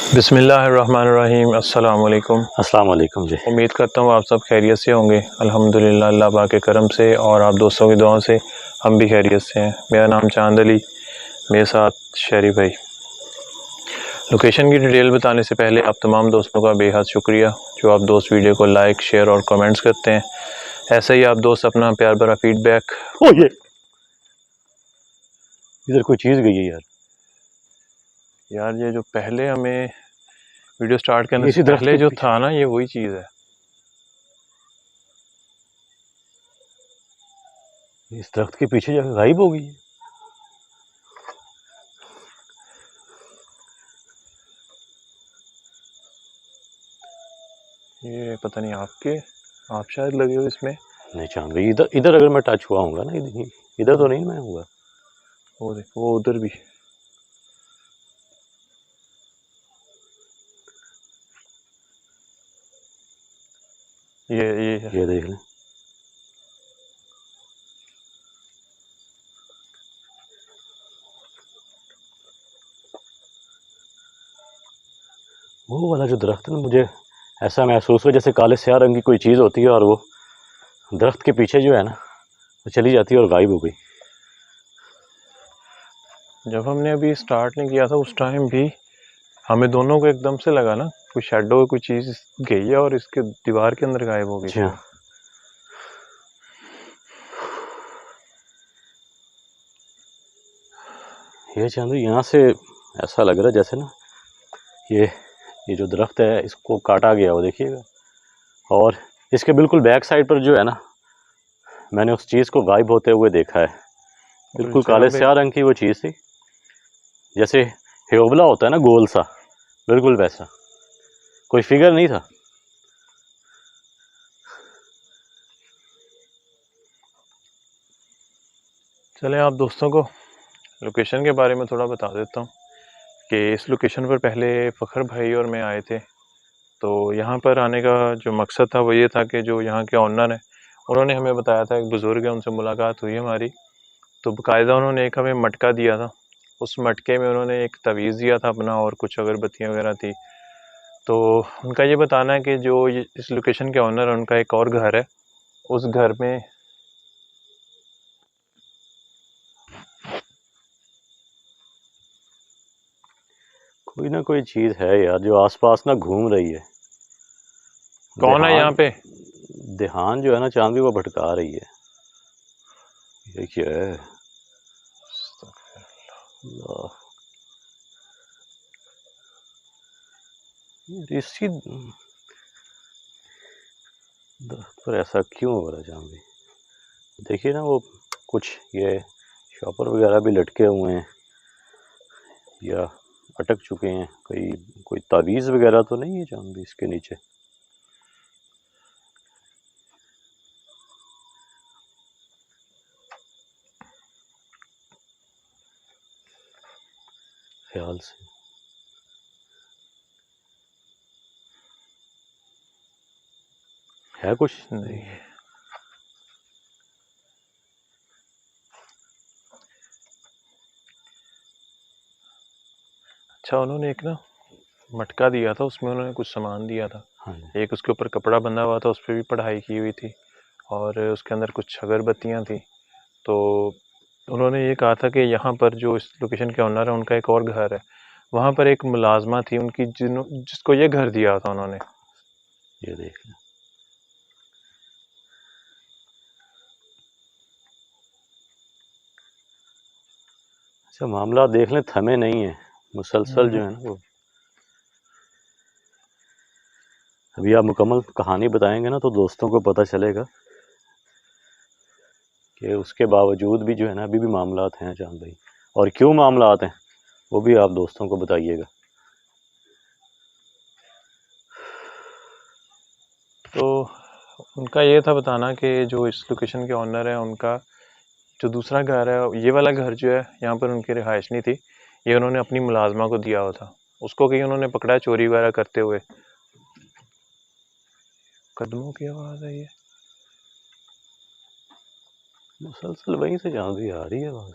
बिस्मिल्लाहिर्रहमानिर्रहीम। अस्सलाम वालेकुम। अस्सलाम वालेकुम जी। उम्मीद करता हूँ आप सब खैरियत से होंगे। अल्हम्दुलिल्लाह अल्लाह पाक के करम से और आप दोस्तों की दुआओं से हम भी खैरियत से हैं। मेरा नाम चांद अली, मेरे साथ शरीफ भाई। लोकेशन की डिटेल बताने से पहले आप तमाम दोस्तों का बेहद शुक्रिया जो आप दोस्त वीडियो को लाइक शेयर और कमेंट्स करते हैं। ऐसे ही आप दोस्त अपना प्यार भरा फीडबैक। ओ ये इधर कोई चीज़ गई है यार। यार ये जो पहले हमें वीडियो स्टार्ट करने से इसी दरख्त पहले के जो पीछे, था ना, ये वही चीज़ है। इस दरख्त के पीछे जाकर गायब हो गई है। ये पता नहीं आप शायद लगे हो इसमें। नहीं चांद भाई, इधर इधर अगर मैं टच हुआ हूँ ना, इधर इधर तो नहीं मैं हुआ। वो देखो, वो उधर भी। ये है। ये देख लें। वो वाला जो दरख्त है ना, मुझे ऐसा महसूस हुआ जैसे काले स्याह रंग की कोई चीज़ होती है और वो दरख्त के पीछे जो है ना, वो चली जाती है और गायब हो गई। जब हमने अभी स्टार्ट नहीं किया था उस टाइम भी हमें दोनों को एकदम से लगा ना, कोई शेडो कोई चीज़ गई है और इसके दीवार के अंदर गायब हो गई जी थी हाँ। वो। ये चांद भाई, यहाँ से ऐसा लग रहा है जैसे ना ये जो दरख्त है इसको काटा गया हो, देखिएगा। और इसके बिल्कुल बैक साइड पर जो है ना, मैंने उस चीज़ को गायब होते हुए देखा है। और बिल्कुल जहाँ काले पे स्याह रंग की वो चीज़ थी, जैसे हेवला होता है ना, गोल सा, बिल्कुल वैसा। कोई फिगर नहीं था। चले आप दोस्तों को लोकेशन के बारे में थोड़ा बता देता हूँ कि इस लोकेशन पर पहले फ़खर भाई और मैं आए थे। तो यहाँ पर आने का जो मकसद था वो ये था कि जो यहाँ के ओनर हैं उन्होंने हमें बताया था, एक बुज़ुर्ग है उनसे मुलाकात हुई हमारी। तो बाकायदा उन्होंने एक हमें मटका दिया था। उस मटके में उन्होंने एक तवीज़ दिया था अपना और कुछ अगरबत्तियाँ वगैरह थी। तो उनका ये बताना है कि जो इस लोकेशन के ओनर है उनका एक और घर है, उस घर में कोई ना कोई चीज़ है यार जो आसपास ना घूम रही है। कौन है यहाँ ध्यान पे। ध्यान जो है ना चांदी, वो भटका रही है। ये क्या है? अल्लाह। यार इसी दरख्त पर ऐसा क्यों हो रहा है चांदी? देखिए ना, वो कुछ ये शॉपर वगैरह भी लटके हुए हैं या अटक चुके हैं। कोई कोई तावीज़ वगैरह तो नहीं है चांदी इसके नीचे? ख्याल से है कुछ? नहीं। अच्छा, उन्होंने एक ना मटका दिया था, उसमें उन्होंने कुछ सामान दिया था। हाँ जी। एक उसके ऊपर कपड़ा बंधा हुआ था, उस पर भी पढ़ाई की हुई थी और उसके अंदर कुछ अगरबत्तियाँ थी। तो उन्होंने ये कहा था कि यहाँ पर जो इस लोकेशन के ओनर है उनका एक और घर है, वहाँ पर एक मुलाजमा थी उनकी जिसको ये घर दिया था उन्होंने। ये देख लें। अच्छा, मामला देख लें, थमे नहीं है, मुसलसल जो है ना वो। अभी आप मुकम्मल कहानी बताएंगे ना तो दोस्तों को पता चलेगा कि उसके बावजूद भी जो है ना अभी भी मामलात हैं चांद भाई। और क्यों मामलात हैं वो भी आप दोस्तों को बताइएगा। तो उनका ये था बताना कि जो इस लोकेशन के ओनर है उनका जो दूसरा घर है, ये वाला घर जो है यहाँ पर उनकी रिहाइश नहीं थी, ये उन्होंने अपनी मुलाजमा को दिया हुआ था। उसको कहीं उन्होंने पकड़ा चोरी वगैरह करते हुए। कदमों की आवाज़ है ये। मुसलसल वहीं से चांद भाई आ रही है आवाज़।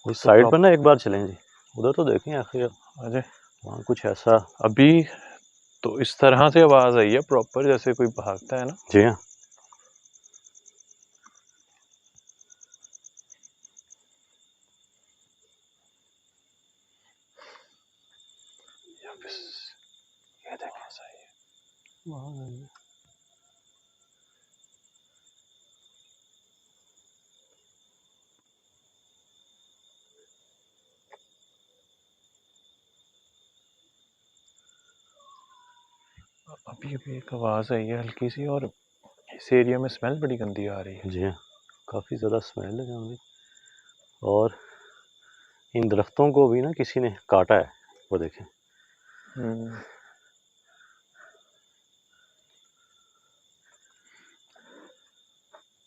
उस साइड पर ना एक बार चलें जी, उधर तो देखें आखिर अरे वहाँ कुछ ऐसा। अभी तो इस तरह से आवाज आई है प्रॉपर, जैसे कोई भागता है ना। जी हाँ, ये देख ऐसा ही है। अभी अभी एक आवाज आई है हल्की सी, और इस एरिया में स्मेल बड़ी गंदी आ रही है। जी हाँ, काफ़ी ज़्यादा स्मेल है जहाँ भी। और इन दरख्तों को भी ना किसी ने काटा है, वो देखें।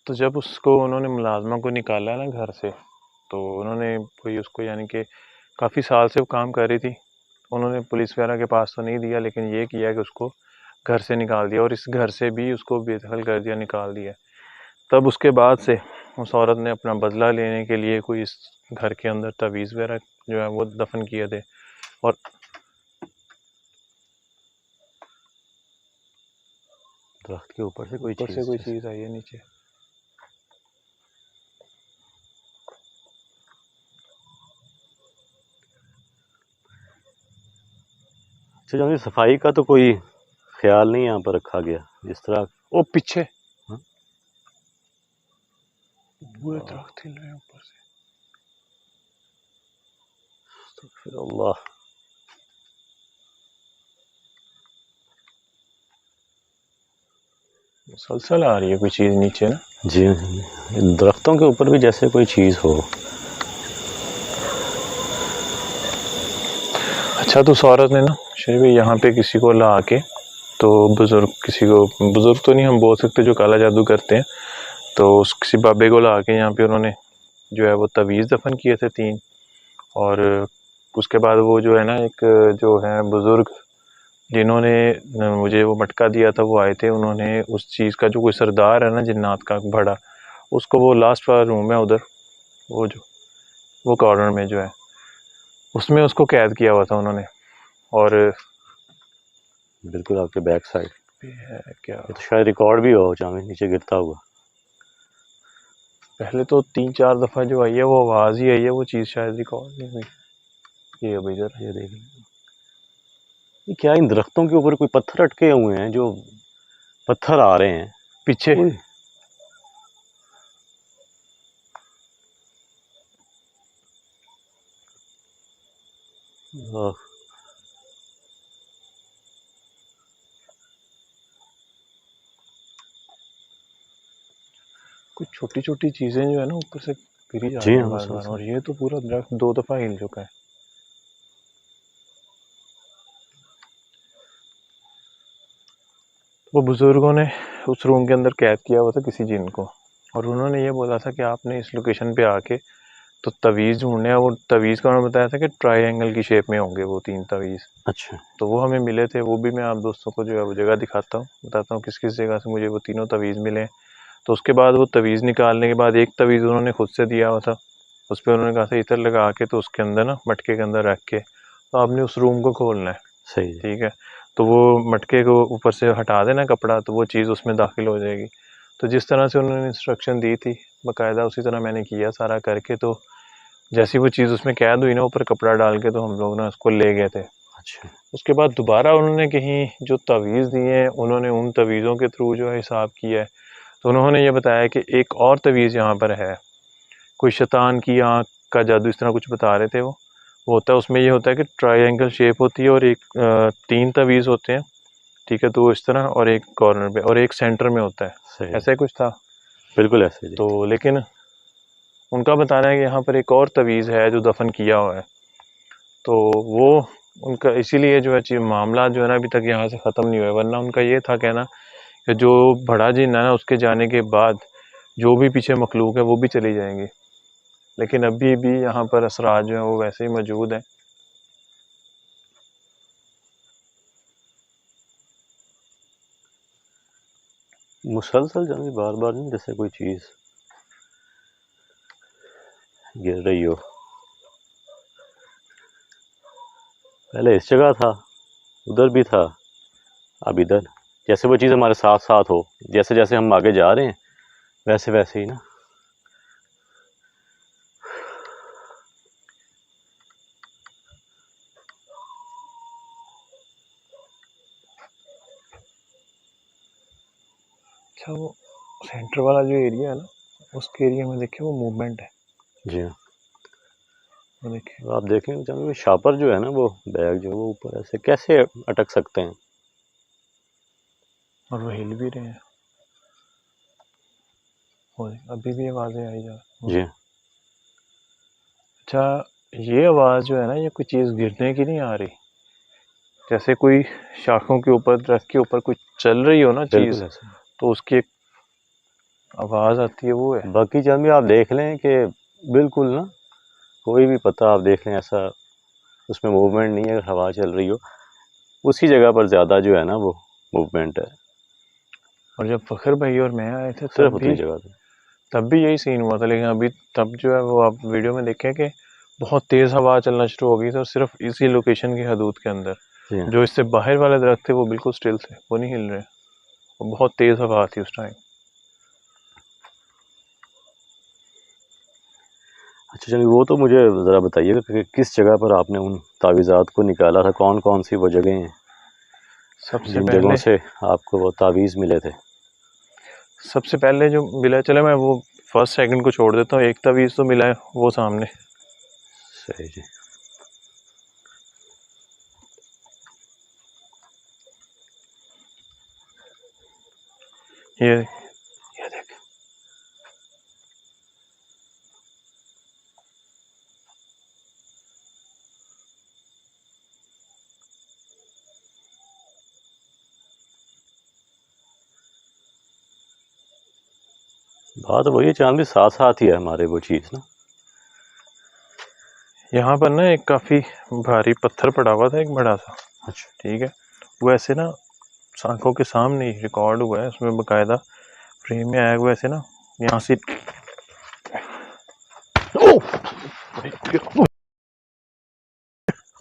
तो जब उसको उन्होंने मुलाजमा को निकाला ना घर से, तो उन्होंने कोई उसको यानी कि काफ़ी साल से वो काम कर रही थी, उन्होंने पुलिस वगैरह के पास तो नहीं दिया, लेकिन ये किया कि उसको घर से निकाल दिया, और इस घर से भी उसको बेदखल कर दिया, निकाल दिया। तब उसके बाद से उस औरत ने अपना बदला लेने के लिए कोई इस घर के अंदर तवीज़ वगैरह जो है वो दफन किए थे। और दरख्त के ऊपर से कोई चीज़ आई है नीचे। अच्छा जानी, सफाई का तो कोई ख्याल नहीं यहाँ पर रखा गया जिस तरह। वो पीछे हाँ? पूरे दरख्त हिल रहे हैं ऊपर से। तो फिर अल्लाह, मुसलसल आ रही है कोई चीज़ नीचे ना। जी दरख्तों के ऊपर भी जैसे कोई चीज़ हो। अच्छा, तो उस औरत ने ना शरीफ यहाँ पे किसी को ला के, तो बुज़ुर्ग, किसी को बुज़ुर्ग तो नहीं हम बोल सकते, जो काला जादू करते हैं, तो उस किसी बाबे को ला के यहाँ पे उन्होंने जो है वो तवीज़ दफन किए थे 3। और उसके बाद वो जो है ना, एक जो है बुज़ुर्ग जिन्होंने मुझे वो मटका दिया था, वो आए थे, उन्होंने उस चीज़ का जो कोई सरदार है ना जिन्नात का बड़ा, उसको वो लास्ट वाला रूम है उधर, वो जो वो कॉर्नर में जो है, उसमें उसको कैद किया हुआ था उन्होंने। और बिल्कुल आपके बैक साइड भी है क्या, ये तो शायद रिकॉर्ड भी हो जहाँ नीचे गिरता हुआ। पहले तो 3-4 दफ़ा जो आई है वो आवाज़ ही आई है, वो चीज़ शायद रिकॉर्ड नहीं हुई। ये अब इधर ये देख, ये क्या इन दरख्तों के ऊपर कोई पत्थर अटके हुए हैं, जो पत्थर आ रहे हैं पीछे। कुछ छोटी छोटी चीज़ें जो है ना ऊपर से गिरी जा जी रही हाँ, हैं बार बार, मुसलसल। और ये तो पूरा दरख्त 2 दफ़ा हिल चुका है। वो बुज़ुर्गों ने उस रूम के अंदर कैद किया हुआ था किसी जिन को, और उन्होंने ये बोला था कि आपने इस लोकेशन पे आके तो तवीज़ ढूंढने हैं। वो तवीज़ का उन्होंने बताया था कि ट्रायंगल की शेप में होंगे वो 3 तवीज़। अच्छा, तो वो हमें मिले थे, वो भी मैं आप दोस्तों को जो है वो जगह दिखाता हूँ, बताता हूँ किस किस जगह से मुझे वो तीनों तवीज़ मिले। तो उसके बाद वो तवीज़ निकालने के बाद एक तवीज़ उन्होंने खुद से दिया हुआ था, उस पर उन्होंने कहा था इतर लगा के तो उसके अंदर ना मटके के अंदर रख के तो आपने उस रूम को खोलना है। सही है। ठीक है, तो वो मटके को ऊपर से हटा देना कपड़ा, तो वो चीज़ उसमें दाखिल हो जाएगी। तो जिस तरह से उन्होंने इंस्ट्रक्शन दी थी बाकायदा, उसी तरह मैंने किया सारा करके। तो जैसी वो चीज़ उसमें कैद हुई ना ऊपर कपड़ा डाल के, तो हम लोग ना उसको ले गए थे। अच्छा, उसके बाद दोबारा उन्होंने कहीं जो तवीज़ दिए हैं, उन्होंने उन तवीज़ों के थ्रू जो है हिसाब किया है। तो उन्होंने ये बताया कि एक और तवीज़ यहाँ पर है, कोई शैतान की आँख का जादू, इस तरह कुछ बता रहे थे वो होता है, उसमें ये होता है कि ट्रायंगल शेप होती है, और एक 3 तवीज़ होते हैं। ठीक है, तो वो इस तरह, और एक कॉर्नर पे और एक सेंटर में होता है, सही है, ऐसा ही कुछ था। बिल्कुल ऐसे जी। तो लेकिन उनका बताना है कि यहाँ पर एक और तवीज़ है जो दफन किया हुआ है। तो वो उनका इसीलिए जो है मामला जो है ना अभी तक यहाँ से ख़त्म नहीं हुआ है, वरना उनका ये था कहना कि जो बड़ा जिन है ना उसके जाने के बाद जो भी पीछे मखलूक है वो भी चली जाएंगी, लेकिन अभी भी यहाँ पर असरार जो है वो वैसे ही मौजूद हैं। मुसलसल जानी बार बार नहीं, जैसे कोई चीज़ गिर रही हो। पहले इस जगह था, उधर भी था, अब इधर। जैसे वो चीज़ हमारे साथ साथ हो, जैसे जैसे हम आगे जा रहे हैं वैसे वैसे ही ना। अच्छा, वो सेंटर वाला जो एरिया है ना, उसके एरिया में देखिए वो मूवमेंट है। जी हाँ, वो देखिए, तो आप देखें चाहेंगे शापर जो है ना, वो बैग जो है वो ऊपर ऐसे कैसे अटक सकते हैं। और वो हिल भी रहे हैं। वो अभी भी आवाज़ें आई जा रही जी हैं। अच्छा, ये आवाज़ जो है ना, ये कोई चीज़ गिरने की नहीं आ रही। जैसे कोई शाखों के ऊपर, दरख्त के ऊपर कोई चल रही हो ना चीज़, बिल्कुल ऐसे। तो उसकी एक आवाज़ आती है, वो है। बाकी चंद भी आप देख लें कि बिल्कुल ना, कोई भी पत्ता आप देख लें ऐसा उसमें मूवमेंट नहीं है। अगर हवा चल रही हो उसी जगह पर ज़्यादा जो है ना वो मूवमेंट है, और जब फ़खर भाई और मैं आए थे सिर्फ उतनी जगह पे। तब भी यही सीन हुआ था, लेकिन अभी तब जो है वो आप वीडियो में देखें कि बहुत तेज़ हवा चलना शुरू हो गई थी, और सिर्फ इसी लोकेशन की हदूद के अंदर। जी हाँ। जो इससे बाहर वाले दरख्त थे वो बिल्कुल स्टिल थे, वो नहीं हिल रहे। वो बहुत तेज़ हवा थी उस टाइम। अच्छा चलिए, वो तो मुझे ज़रा बताइएगा कि किस जगह पर आपने उन तावीज़ात को निकाला था, कौन कौन सी वो जगह हैं जिन जगहों से आपको वो तावीज़ मिले थे। सबसे पहले जो मिला, चले मैं वो फर्स्ट सेकंड को छोड़ देता हूँ, एक तवीज़ तो मिला है वो सामने। सही जी। ये देख, बात वही है चांद भी, साथ साथ ही है हमारे वो चीज़ ना। यहाँ पर ना एक काफ़ी भारी पत्थर पड़ा हुआ था, एक बड़ा सा। अच्छा। ठीक है, वो ऐसे ना आंखों के सामने ही रिकॉर्ड हुआ है, उसमें बकायदा फ्रेम में आया हुआ, ऐसे ना यहाँ से।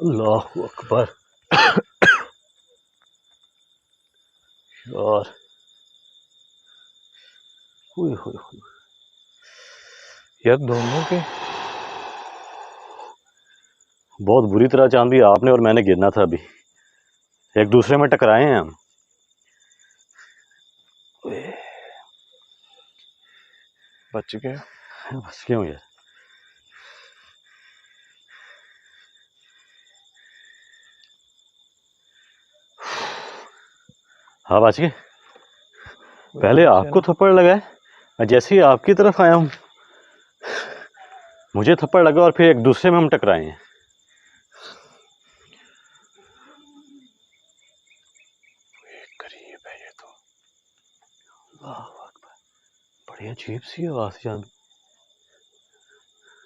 अल्लाह अकबर यार, हुई हुई हुई। यार दोनों के बहुत बुरी तरह चांद भी आपने और मैंने गिरना था, अभी एक दूसरे में टकराए हैं हम। बच गए। बस क्यों यार। हाँ बच गए। पहले आपको थप्पड़ लगा है और जैसे ही आपकी तरफ आया हूँ मुझे थप्पड़ लगा और फिर एक दूसरे में हम टकराए हैं। करीब है ये तो। बड़ी अजीब सी आवाज जान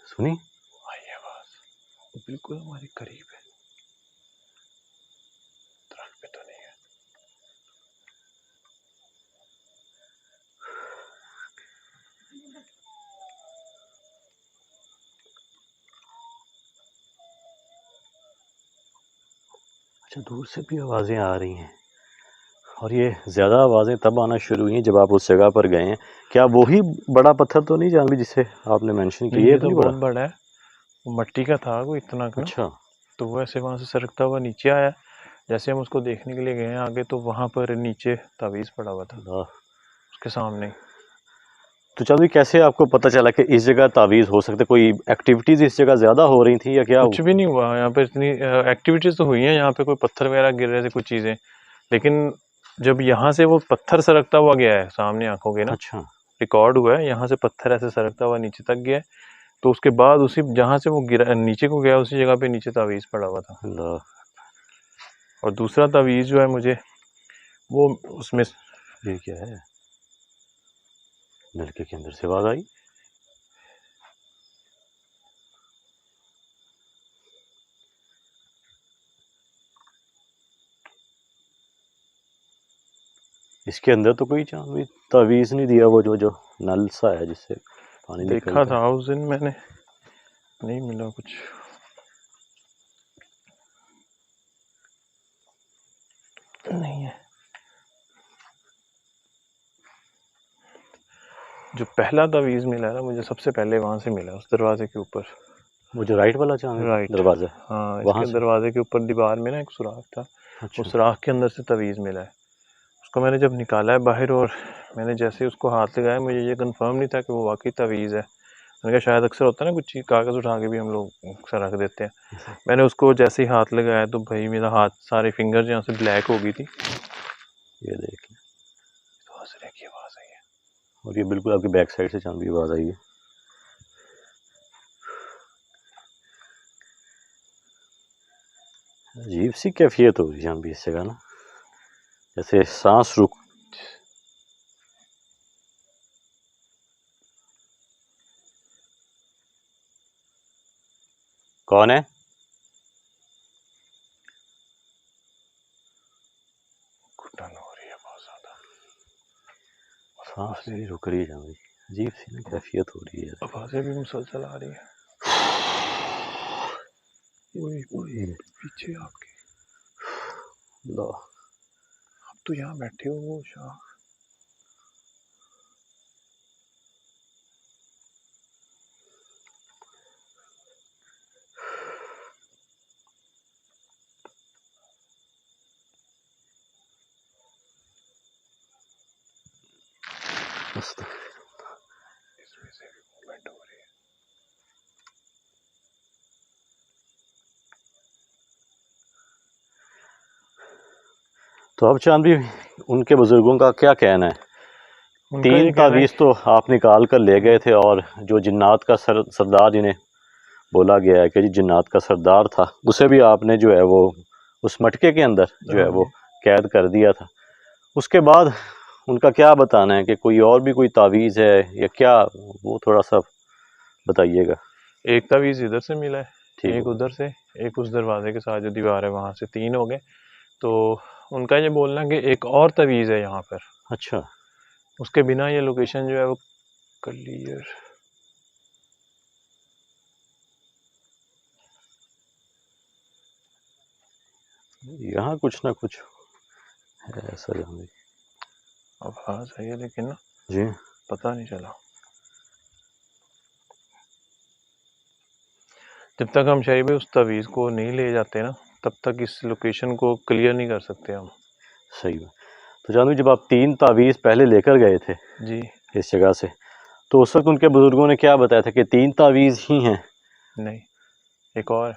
सुनी। आई आवाज, बिल्कुल हमारे करीब है, दरख्त पे तो नहीं है। अच्छा, दूर से भी आवाज़ें आ रही हैं, और ये ज़्यादा आवाज़ें तब आना शुरू हुई हैं जब आप उस जगह पर गए हैं। क्या वही बड़ा पत्थर तो नहीं जान भी जिसे आपने मेंशन किया? नहीं, ये ये तो तो नहीं बहुत बड़ा। बड़ा है। वो मिट्टी का था कोई इतना का ना, अच्छा। तो वो ऐसे वहां से सरकता हुआ नीचे आया। जैसे हम उसको देखने के लिए गए आगे, तो वहां पर नीचे तावीज़ पड़ा हुआ था, उसके सामने ही। तो चल भी कैसे आपको पता चला कि इस जगह तावीज़ हो सकते? कोई एक्टिविटीज़ इस जगह ज़्यादा हो रही थी या क्या? कुछ भी नहीं हुआ यहाँ पे, इतनी एक्टिविटीज तो हुई हैं यहाँ पे, कोई पत्थर वगैरह गिर रहे थे, कुछ चीजें। लेकिन जब यहाँ से वो पत्थर सरकता हुआ गया है सामने आंखों के ना, अच्छा। रिकॉर्ड हुआ है, यहाँ से पत्थर ऐसे सरकता हुआ नीचे तक गया है। तो उसके बाद उसी जहाँ से वो गिरा नीचे को गया, उसी जगह पे नीचे तावीज़ पड़ा हुआ था। अल्लाह। और दूसरा तावीज़ जो है मुझे, वो उसमें ये क्या है? नलके के अंदर से आवाज़ आई। इसके अंदर तो कोई चांद भी तावीज़ नहीं दिया, वो जो जो नल सा है जिससे पानी देखा निकलता है। था उस दिन मैंने, नहीं मिला कुछ। नहीं है। जो पहला तावीज़ मिला है ना मुझे, सबसे पहले वहाँ से मिला, उस दरवाजे के ऊपर। वो जो राइट वाला चांद राइट, दरवाज़ा, हाँ, वहाँ इसके से? दरवाजे के ऊपर दीवार में ना एक सुराख था, अच्छा। उस सुराख के अंदर से तावीज़ मिला है। उसको मैंने जब निकाला है बाहर और मैंने जैसे ही उसको हाथ लगाया, मुझे ये कंफर्म नहीं था कि वो वाकई तावीज़ है। मैंने कहा शायद अक्सर होता है ना, कुछ चीज़ कागज़ उठा के भी हम लोग अक्सर रख देते हैं। मैंने उसको जैसे ही हाथ लगाया तो भाई मेरा हाथ, सारे फिंगर्स यहाँ से ब्लैक हो गई थी। ये देखिए, तो हंसने की आवाज़ आई है, और ये बिल्कुल आपकी बैक साइड से चांद की आवाज़ आई है। अजीब सी कैफियत हो रही है अभी इस जगह ना, जैसे सांस रुक। कौन है? घुटन हो रही है बहुत ज़्यादा, सांस मेरी रुक रही है अभी, अजीब सी ना कैफियत हो रही है। आवाज़ें भी मुसलसल आ रही है। पीछे आपके, आप तो यहाँ बैठे हो, वो शाह इसमें से भी मूवमेंट हो रही है। तो अब चांद भी, उनके बुजुर्गों का क्या कहना है? उनका 3 ये कहना है तावीज़ तो आप निकाल कर ले गए थे, और जो जिन्नात का सरदार जिन्हें बोला गया है कि जी जिन्नात का सरदार था, उसे भी आपने जो है वो उस मटके के अंदर जो है वो कैद कर दिया था। उसके बाद उनका क्या बताना है कि कोई और भी कोई तावीज़ है या क्या, वो थोड़ा सा बताइएगा। एक तावीज़ इधर से मिला है, ठीक एक है। उधर से, एक उस दरवाजे के साथ जो दीवार है वहाँ से, 3 हो गए। तो उनका ये बोलना कि एक और तावीज़ है यहाँ पर, अच्छा, उसके बिना ये लोकेशन जो है वो क्लियर। यहाँ कुछ ना कुछ है ऐसा जाने। आवाज़ आई है लेकिन ना जी, पता नहीं चला। जब तक हम शायद भाई उस तावीज़ को नहीं ले जाते ना, तब तक इस लोकेशन को क्लियर नहीं कर सकते हम। सही है। तो जानू, जब आप 3 तावीज़ पहले लेकर गए थे जी इस जगह से, तो उस वक्त उनके बुजुर्गों ने क्या बताया था कि 3 तावीज़ ही हैं? नहीं, एक और।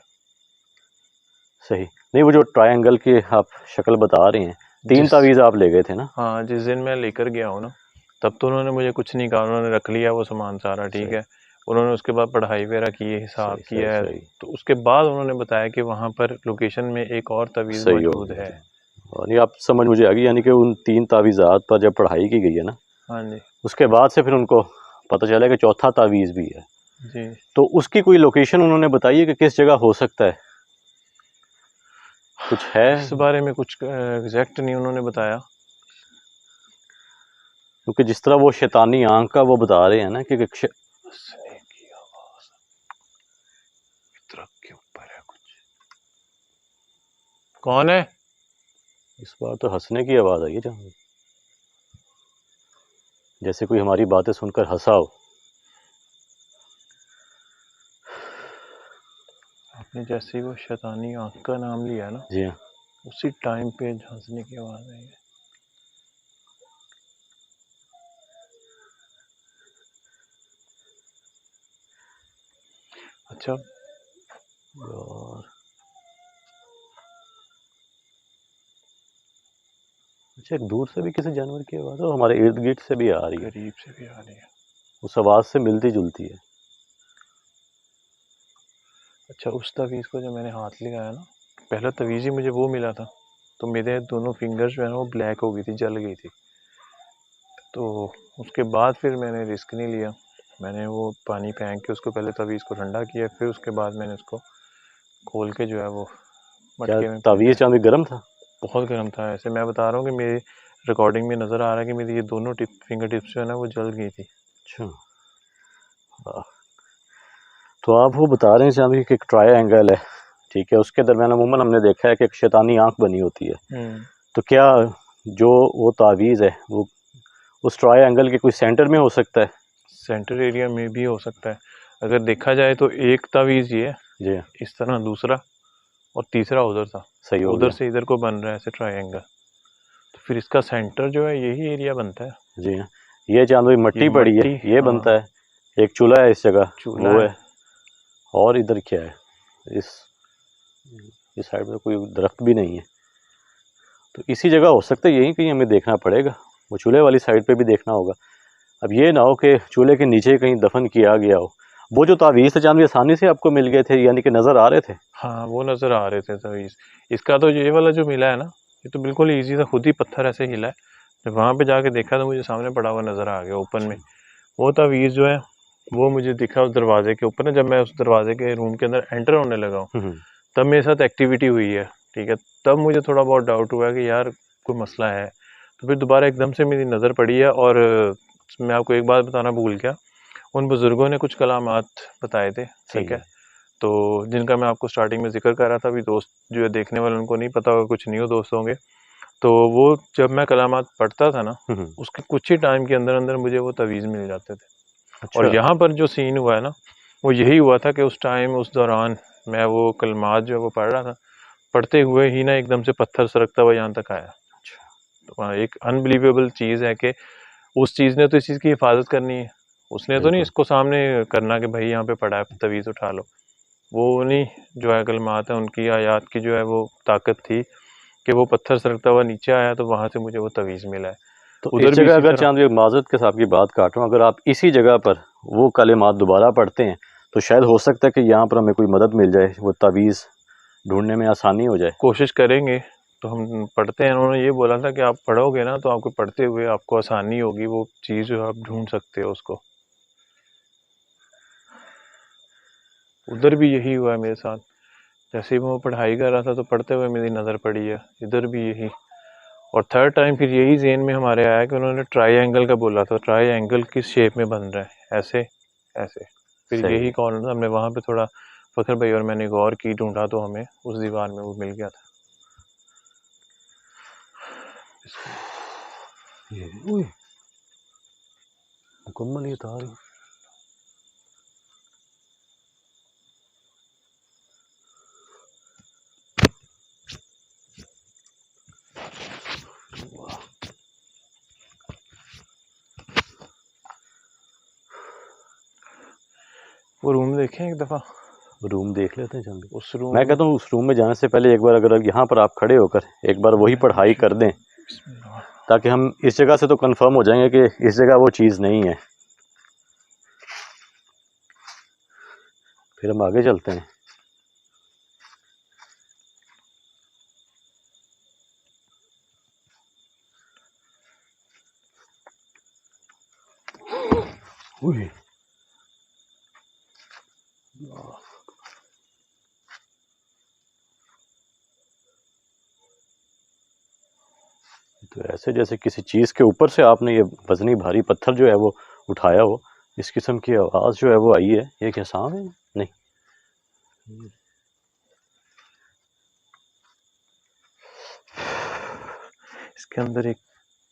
सही नहीं, वो जो ट्रायंगल की आप शक्ल बता रहे हैं, 3 तावीज़ आप ले गए थे ना? हाँ, जिस दिन मैं लेकर गया हूँ ना, तब तो उन्होंने मुझे कुछ नहीं कहा, उन्होंने रख लिया वो सामान सारा, ठीक सही है। उन्होंने उसके बाद पढ़ाई वगैरह की है, हिसाब सही सही किया है, सही तो उसके बाद उन्होंने बताया कि वहाँ पर लोकेशन में एक और तावीज़ सही हो मौजूद गया है। था। और ये आप समझ मुझे आ गई, यानी कि उन 3 तावीज़ात पर जब पढ़ाई की गई है ना, हाँ जी, उसके बाद से फिर उनको पता चला कि चौथा तावीज़ भी है। जी। तो उसकी कोई लोकेशन उन्होंने बताई है कि किस जगह हो सकता है? कुछ है? इस बारे में कुछ एग्जैक्ट नहीं उन्होंने बताया। क्योंकि जिस तरह वो शैतानी आँख का वो बता रहे हैं ना कि हंसने की आवाज़, ट्रक के ऊपर है कुछ। कौन है? इस बार तो हंसने की आवाज़ आई है जहाँ, जैसे कोई हमारी बातें सुनकर हंसा हो। आपने जैसे ही वो शैतानी आँख का नाम लिया ना, जी हाँ। उसी टाइम पे हंसने की आवाज़ आई है। अच्छा, और अच्छा, एक दूर से भी किसी जानवर की आवाज़ है, और हमारे इर्द गिर्द से भी आ रही है, करीब से भी आ रही है। उस आवाज़ से मिलती जुलती है। अच्छा, उस तवीज़ को जब मैंने हाथ लगाया ना, पहला तवीज़ ही मुझे वो मिला था, तो मेरे दोनों फिंगर्स जो है ना वो ब्लैक हो गई थी, जल गई थी। तो उसके बाद फिर मैंने रिस्क नहीं लिया, मैंने वो पानी फेंक के उसको पहले तवीज़ को ठंडा किया, फिर उसके बाद मैंने उसको खोल के जो है वो क्या मटके में फेंका तावीज़ है। चांद गर्म था? बहुत गर्म था, ऐसे मैं बता रहा हूँ कि मेरी रिकॉर्डिंग में नज़र आ रहा है कि मेरी ये दोनों फिंगर टिप्स जो है ना वो जल गई थी। अच्छा, तो आप वो बता रहे हैं चांद कि एक ट्रायंगल है, ठीक है, उसके दरमियान अमूमन हमने देखा है कि एक शैतानी आँख बनी होती है। तो क्या जो वो तावीज़ है वो उस ट्रायंगल के कोई सेंटर में हो सकता है? सेंटर एरिया में भी हो सकता है। अगर देखा जाए तो एक तावीज़ ये है, जी इस तरह दूसरा, और तीसरा उधर था, सही हो उधर गया। से इधर को बन रहा है ऐसे ट्रायंगल। तो फिर इसका सेंटर जो है यही एरिया बनता है। जी हाँ, ये चांद भाई ये मट्टी पड़ी है, मट्टी, ये बनता हाँ, है। एक चूल्हा है इस जगह, चूल्हा वो है। है। और इधर क्या है? इस इस साइड में कोई दरख्त भी नहीं है, तो इसी जगह हो सकता है। यहीं कहीं हमें देखना पड़ेगा, वो चूल्हे वाली साइड पे भी देखना होगा। अब ये ना हो कि चूल्हे के नीचे कहीं दफन किया गया हो। वो जो तावीज़ थे चांद भाई आसानी से आपको मिल गए थे, यानी कि नज़र आ रहे थे? हाँ, वो नज़र आ रहे थे तावीज़। इसका तो ये वाला जो मिला है ना, ये तो बिल्कुल ईज़ी था, खुद ही पत्थर ऐसे हिला है। जब वहाँ पे जाके देखा तो मुझे सामने पड़ा हुआ नज़र आ गया ओपन में। वो तावीज़ जो है, वो मुझे दिखा उस दरवाजे के ऊपर ना, जब मैं उस दरवाजे के रूम के अंदर एंटर होने लगा हूँ, हम्म, तब मेरे साथ एक्टिविटी हुई है, ठीक है? तब मुझे थोड़ा बहुत डाउट हुआ कि यार कोई मसला है। तो फिर दोबारा एकदम से मेरी नज़र पड़ी है, और मैं आपको एक बात बताना भूल गया, उन बुज़ुर्गों ने कुछ कलामात बताए थे, सही ठीक है? है। तो जिनका मैं आपको स्टार्टिंग में ज़िक्र कर रहा था, अभी दोस्त जो है देखने वाले उनको नहीं पता होगा, कुछ न्यू दोस्त होंगे। तो वो जब मैं कलामात पढ़ता था ना, उसके कुछ ही टाइम के अंदर-अंदर मुझे वो तावीज़ मिल जाते थे। और अच्छा। यहाँ पर जो सीन हुआ है ना, वो यही हुआ था कि उस टाइम, उस दौरान मैं वो कलमात जो है वो पढ़ रहा था। पढ़ते हुए ही ना एकदम से पत्थर सरकता हुआ यहाँ तक आया। अच्छा। तो वहाँ एक अनबिलीवेबल चीज़ है कि उस चीज़ ने तो इस चीज़ की हिफाजत करनी है। उसने तो नहीं बिल्कुल। इसको सामने करना कि भाई यहाँ पे पड़ा है, तवीज़ उठा लो। वो उन्हीं जो है कलमात है, उनकी आयात की जो है वो ताकत थी कि वो पत्थर सरकता हुआ नीचे आया, तो वहाँ से मुझे वो तवीज़ मिला है। तो इस उधर भी जगह इसी अगर तरह। चांद भाई माजरत के साथ की बात काट रहा हूँ, अगर आप इसी जगह पर वो कलिमात दोबारा पढ़ते हैं तो शायद हो सकता है कि यहाँ पर हमें कोई मदद मिल जाए, वो तावीज़ ढूंढने में आसानी हो जाए। कोशिश करेंगे। तो हम पढ़ते हैं, उन्होंने ये बोला था कि आप पढ़ोगे ना, तो आपको पढ़ते हुए आपको आसानी होगी, वो चीज़ जो है आप ढूंढ सकते हो उसको। उधर भी यही हुआ है मेरे साथ। जैसे ही मैं पढ़ाई कर रहा था तो पढ़ते हुए मेरी नज़र पड़ी है, इधर भी यही। और थर्ड टाइम फिर यही ज़हन में हमारे आया कि उन्होंने ट्रायंगल का बोला था, ट्रायंगल किस शेप में बन रहा है, ऐसे ऐसे। फिर सही यही है। कॉर्नर हमने वहाँ पे थोड़ा फ़खर भाई और मैंने गौर की, ढूंढा, तो हमें उस दीवार में वो मिल गया था। ये मुकम्मल ये तार ही। वो रूम देखें एक दफ़ा। रूम देख लेते हैं चांद भाई। उस रूम मैं में कहता हूँ उस रूम में जाने से पहले एक बार अगर यहाँ पर आप खड़े होकर एक बार वही पढ़ाई कर दें, बिस्मिल्लाह। ताकि हम इस जगह से तो कंफर्म हो जाएंगे कि इस जगह वो चीज़ नहीं है। फिर हम आगे चलते हैं। उई। तो ऐसे जैसे किसी चीज़ के ऊपर से आपने ये वजनी भारी पत्थर जो है वो उठाया हो, इस किस्म की आवाज़ जो है वो आई है। ये क्या सांप है? नहीं। इसके अंदर एक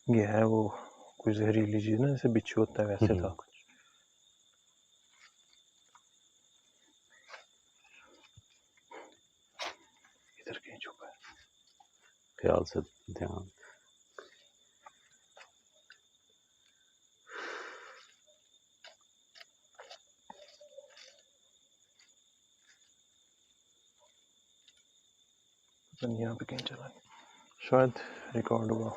ये है, वो कोई जहरीली चीज़ ना, जैसे बिच्छू होता है वैसे था कुछ। इधर कहीं छुपा है। ख्याल से ध्यान। पता नहीं यहाँ पे कहीं चला गया, शायद रिकॉर्ड हुआ।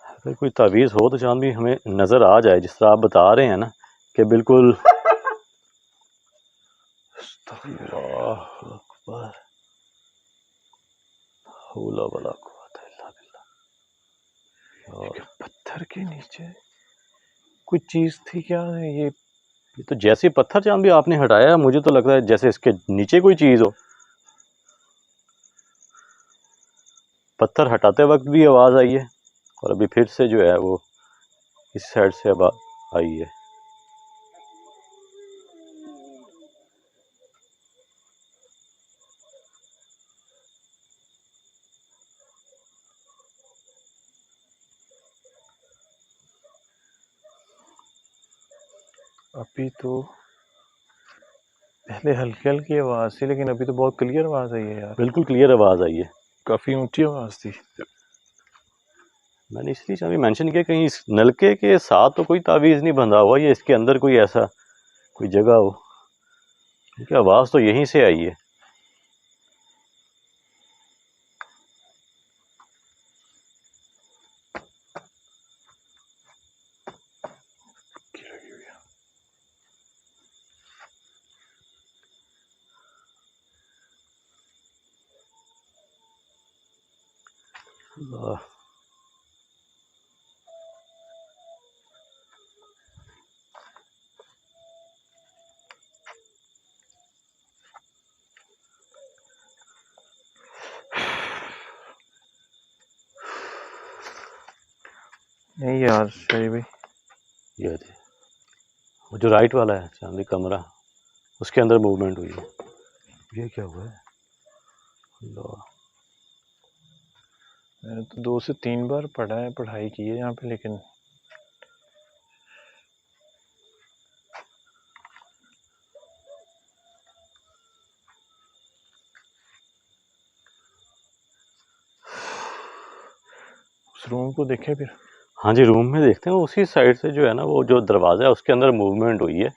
अगर कोई तावीज़ हो तो चांद भी हमें नज़र आ जाए, जिस तरह आप बता रहे हैं ना कि बिल्कुल। अल्लाह अकबर, हौला वला कुव्वता इल्ला बिल्लाह। और पत्थर के नीचे कुछ चीज़ थी क्या? ये ये तो जैसे पत्थर चांद भी आपने हटाया, मुझे तो लग रहा है जैसे इसके नीचे कोई चीज़ हो। पत्थर हटाते वक्त भी आवाज़ आई है, और अभी फिर से जो है वो इस साइड से अब आई है। अभी तो पहले हल्की हल्की आवाज़ थी, लेकिन अभी तो बहुत क्लियर आवाज़ आई है यार। बिल्कुल क्लियर आवाज़ आई है। काफ़ी ऊंची आवाज़ थी। मैंने इसलिए चाबी मेंशन किया, कहीं इस नलके के साथ तो कोई तावीज़ नहीं बंधा हुआ, या इसके अंदर कोई ऐसा कोई जगह हो, क्योंकि आवाज़ तो यहीं से आई है। अल्लाह। नहीं यार शाही भाई, ये थे वो जो राइट वाला है चांदी कमरा, उसके अंदर मूवमेंट हुई है। ये क्या हुआ है? अल्लाह। मैंने तो 2 से 3 बार पढ़ाई की है यहाँ पे, लेकिन उस रूम को देखे फिर। हाँ जी, रूम में देखते हैं, उसी साइड से जो है ना, वो जो दरवाज़ा है उसके अंदर मूवमेंट हुई है।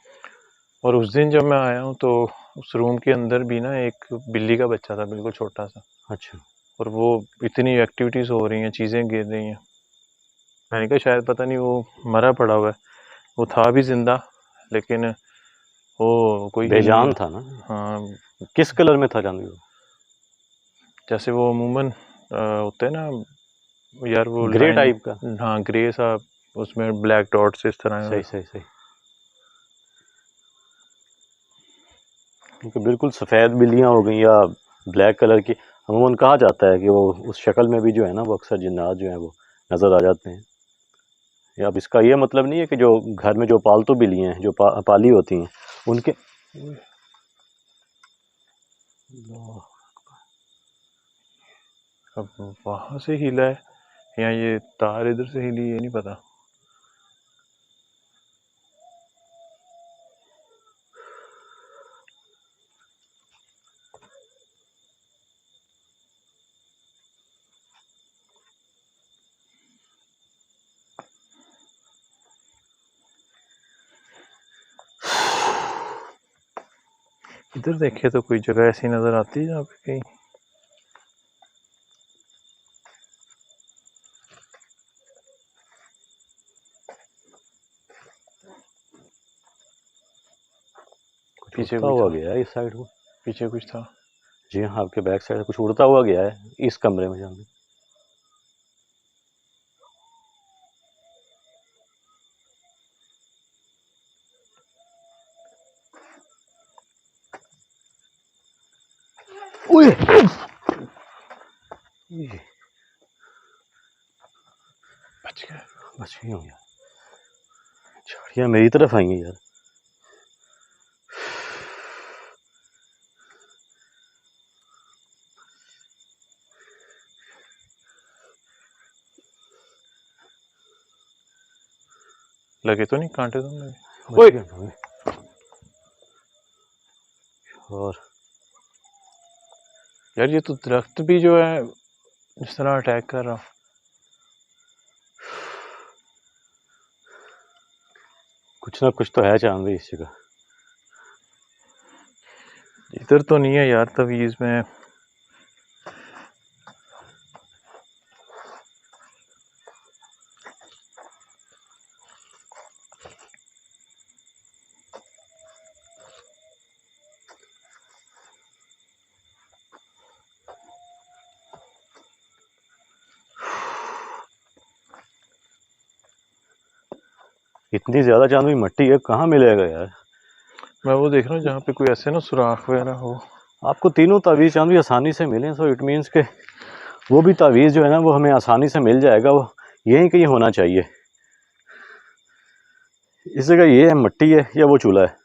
और उस दिन जब मैं आया हूँ तो उस रूम के अंदर भी ना एक बिल्ली का बच्चा था, बिल्कुल छोटा सा। अच्छा। और वो इतनी एक्टिविटीज़ हो रही हैं, चीज़ें गिर रही हैं। मैंने कहा शायद पता नहीं वो मरा पड़ा हुआ है। वो था भी जिंदा, लेकिन वो कोई हिल नहीं बेजान रहा। था ना। हाँ, किस कलर में था चांदी? जैसे वो अमूमन होते हैं ना यार, वो ग्रे लाइन। टाइप का। हाँ, ग्रे सा, उसमें ब्लैक डॉट्स इस तरह सही हैं। सही सही। क्योंकि बिल्कुल सफ़ेद बिल्लियाँ हो गई या ब्लैक कलर की, अमूमन कहा जाता है कि वो उस शक्ल में भी जो है ना, वो अक्सर जिन्नात जो हैं वो नज़र आ जाते हैं। या अब इसका ये मतलब नहीं है कि जो घर में जो पालतू बिल्लियाँ हैं, जो पाली होती हैं, उनके अब वहां से हिला है या ये तार इधर से हिली, ये नहीं पता। इधर देखे तो कोई जगह ऐसी नजर आती है जहाँ पे कहीं। कुछ पीछे उड़ता कोई हुआ था, गया है इस साइड को। पीछे कुछ था। जी हाँ, आपके बैक साइड कुछ उड़ता हुआ गया है इस कमरे में जाने। बच गया। बच गई हूँ यार, झाड़ियाँ मेरी तरफ आई हैं यार। लगे तो नहीं कांटे, तो लगे। बच गया हमें। और यार ये तो दरख्त भी जो है इस तरह अटैक कर रहा। कुछ ना कुछ तो है चांदी इस जगह। इधर तो नहीं है यार तवीज में। इतनी ज़्यादा चांदी मट्टी है, कहाँ मिलेगा यार? मैं वो देख रहा हूँ जहाँ पे कोई ऐसे ना सुराख वगैरह हो। आपको तीनों तावीज़ चांदी आसानी से मिले, सो इट मीन्स के वो भी तावीज़ जो है ना, वो हमें आसानी से मिल जाएगा। वो यहीं कहीं होना चाहिए। इस जगह ये है, मट्टी है या वो चूल्हा है।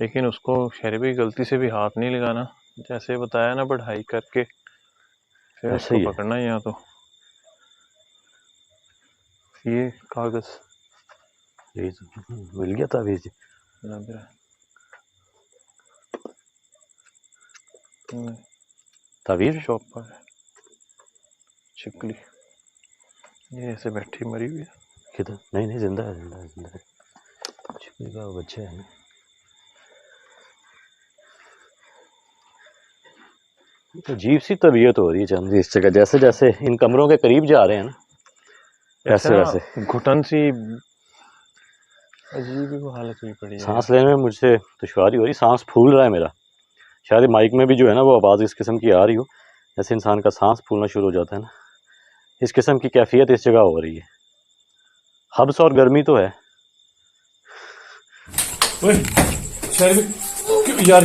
लेकिन उसको शहरी भाई गलती से भी हाथ नहीं लगाना, जैसे बताया ना, पढ़ाई करके फिर ऐसा उसको ही है। पकड़ना है। यहाँ तो ये कागज यही तो मिल गया तावीज़ जी। लग रहा है। तावीज़ शॉप पर है छिकली, ये ऐसे बैठी मरी हुई है। किधर? नहीं नहीं, जिंदा है, जिंदा है, जिंदा है। छिपली का बच्चा है ना। तो अजीब सी तबीयत हो रही है चंद इस जगह, जैसे जैसे इन कमरों के करीब जा रहे हैं ना ऐसे वैसे ना घुटन सी अजीब ही वो हालत हुई पड़ी है सांस यार। लेने में मुझसे दुश्वारी हो रही, सांस फूल रहा है मेरा। शायद माइक में भी जो है ना वो आवाज़ इस किस्म की आ रही हो, जैसे इंसान का सांस फूलना शुरू हो जाता है ना, इस किस्म की कैफियत इस जगह हो रही है। हब्स और गर्मी तो है। ओए शहरी भाई, यार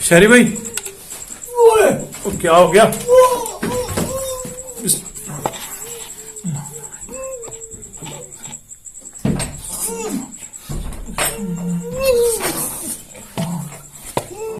शहरी भाई, ओए, क्या हो गया?